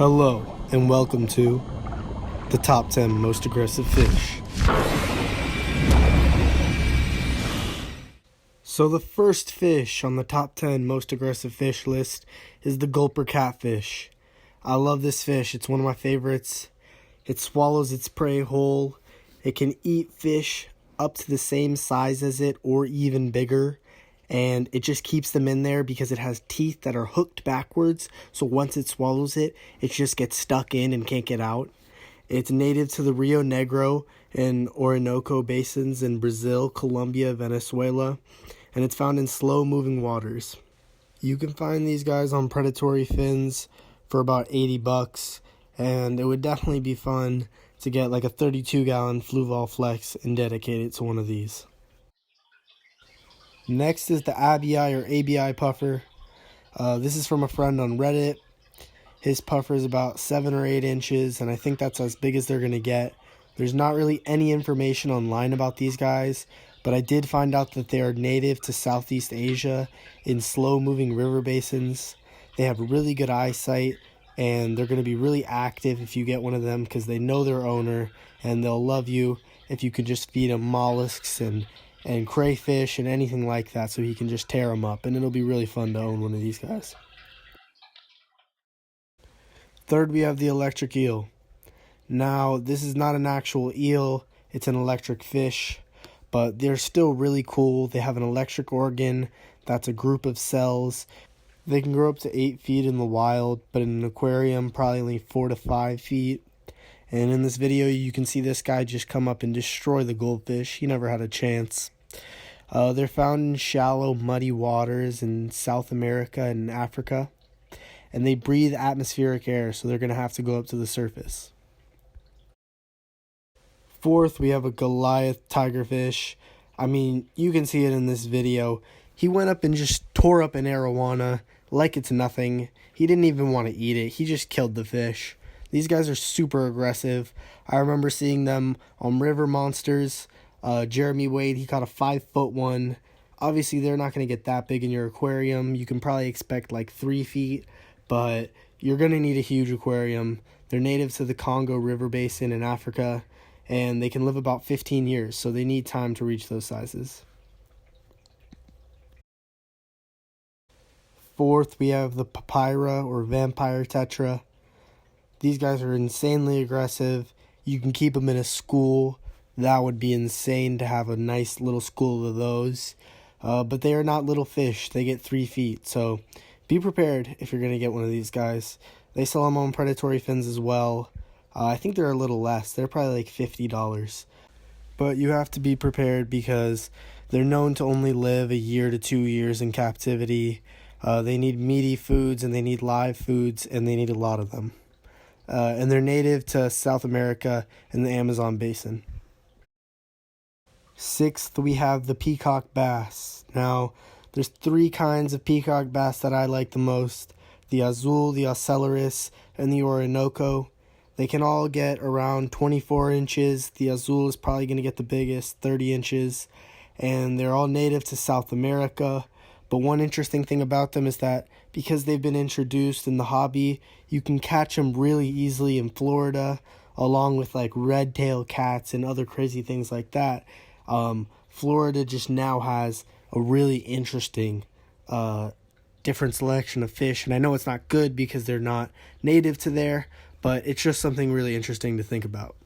Hello, and welcome to the top 10 most aggressive fish. So the first fish on the top 10 most aggressive fish list is the Gulper Catfish. I love this fish. It's one of my favorites. It swallows its prey whole. It can eat fish up to the same size as it or even bigger. And it just keeps them in there because it has teeth that are hooked backwards. So once it swallows it, it just gets stuck in and can't get out. It's native to the Rio Negro and Orinoco basins in Brazil, Colombia, Venezuela. And it's found in slow-moving waters. You can find these guys on Predatoryfins for about $80. And it would definitely be fun to get like a 32-gallon Fluval Flex and dedicate it to one of these. Next is the ABI or ABI puffer. This is from a friend on Reddit. His puffer is about 7 or 8 inches, and I think that's as big as they're going to get. There's not really any information online about these guys, but I did find out that they are native to Southeast Asia in slow-moving river basins. They have really good eyesight, and they're going to be really active if you get one of them because they know their owner, and they'll love you if you could just feed them mollusks and crayfish and anything like that so he can just tear them up, and it'll be really fun to own one of these guys. Third, we have the electric eel. Now, this is not an actual eel, it's an electric fish, but they're still really cool. They have an electric organ that's a group of cells. They can grow up to 8 feet in the wild, but in an aquarium, probably only 4 to 5 feet. And in this video, you can see this guy just come up and destroy the goldfish. He never had a chance. They're found in shallow, muddy waters in South America and Africa. And they breathe atmospheric air, so they're going to have to go up to the surface. Fourth, we have a Goliath Tigerfish. I mean, you can see it in this video. He went up and just tore up an arowana like it's nothing. He didn't even want to eat it. He just killed the fish. These guys are super aggressive. I remember seeing them on River Monsters. Jeremy Wade, he caught a 5-foot one. Obviously, they're not going to get that big in your aquarium. You can probably expect like 3 feet, but you're going to need a huge aquarium. They're native to the Congo River Basin in Africa, and they can live about 15 years, so they need time to reach those sizes. Fourth, we have the Papaya or vampire Tetra. These guys are insanely aggressive. You can keep them in a school. That would be insane to have a nice little school of those. But they are not little fish. They get 3 feet. So be prepared if you're going to get one of these guys. They sell them on Predatoryfins as well. I think they're a little less. They're probably like $50. But you have to be prepared because they're known to only live 1 year to 2 years in captivity. They need meaty foods and they need live foods and they need a lot of them. And they're native to South America and the Amazon basin. Sixth, we have the Peacock Bass. Now, there's 3 kinds of Peacock Bass that I like the most. The Azul, the Ocellus, and the Orinoco. They can all get around 24 inches. The Azul is probably going to get the biggest, 30 inches. And they're all native to South America. But one interesting thing about them is that because they've been introduced in the hobby, you can catch them really easily in Florida, along with like red-tailed cats and other crazy things like that. Florida just now has a really interesting different selection of fish. And I know it's not good because they're not native to there, but it's just something really interesting to think about.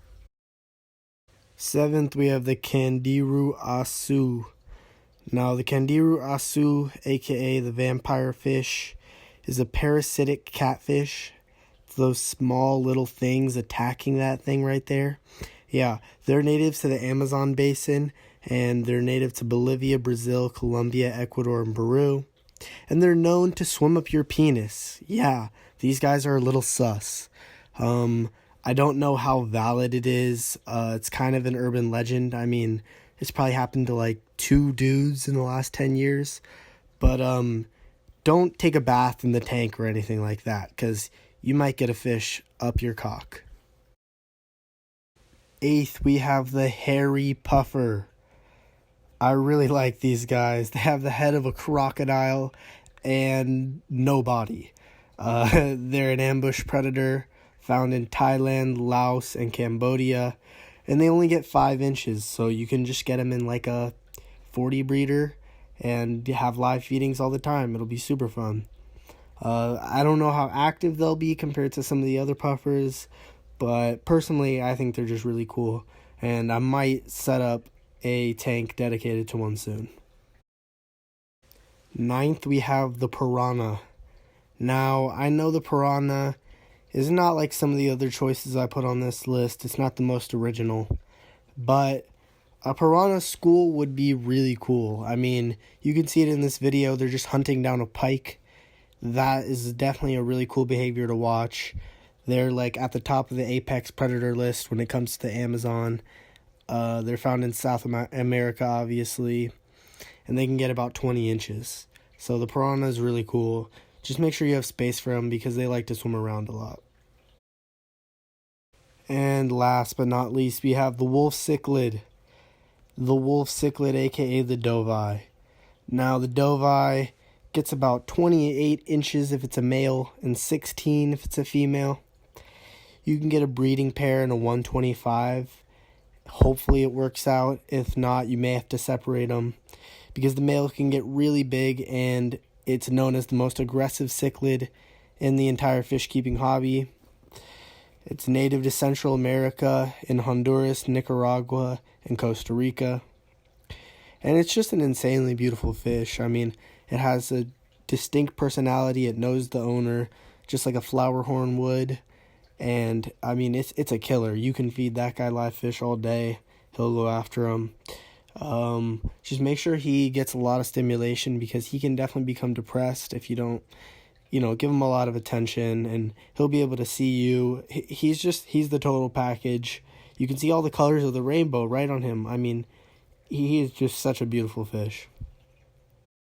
Seventh, we have the Candiru Asou. Now, the Candiru Asou, aka the vampire fish, is a parasitic catfish. It's those small little things attacking that thing right there. Yeah, they're native to the Amazon basin, and they're native to Bolivia, Brazil, Colombia, Ecuador, and Peru. And they're known to swim up your penis. Yeah, these guys are a little sus. I don't know how valid it is. It's kind of an urban legend. I mean, it's probably happened to like 2 dudes in the last 10 years. But don't take a bath in the tank or anything like that, because you might get a fish up your cock. Eighth, we have the hairy puffer. I really like these guys. They have the head of a crocodile and no body. They're an ambush predator found in Thailand, Laos, and Cambodia, and they only get 5 inches, so you can just get them in like a 40 breeder and have live feedings all the time. It'll be super fun. I don't know how active they'll be compared to some of the other puffers, but personally I think they're just really cool, and I might set up a tank dedicated to one soon. Ninth, we have the Piranha. Now, I know the Piranha is not like some of the other choices I put on this list. It's not the most original, but a Piranha school would be really cool. I mean, you can see it in this video. They're just hunting down a pike. That is definitely a really cool behavior to watch. They're like at the top of the apex predator list when it comes to the Amazon. They're found in South America, obviously, and they can get about 20 inches. So the Piranha is really cool. Just make sure you have space for them because they like to swim around a lot. And last but not least, we have the wolf cichlid. The wolf cichlid, aka the dove. Now, the dove gets about 28 inches if it's a male and 16 if it's a female. You can get a breeding pair in a 125. Hopefully it works out. If not, you may have to separate them because the male can get really big, and it's known as the most aggressive cichlid in the entire fish keeping hobby. It's native to Central America in Honduras, Nicaragua, and Costa Rica. And it's just an insanely beautiful fish. I mean, it has a distinct personality. It knows the owner just like a flower horn would. And I mean, it's a killer. You can feed that guy live fish all day. He'll go after them. Just make sure he gets a lot of stimulation because he can definitely become depressed if you don't, give him a lot of attention, and he'll be able to see you. He's the total package. You can see all the colors of the rainbow right on him. I mean, he is just such a beautiful fish.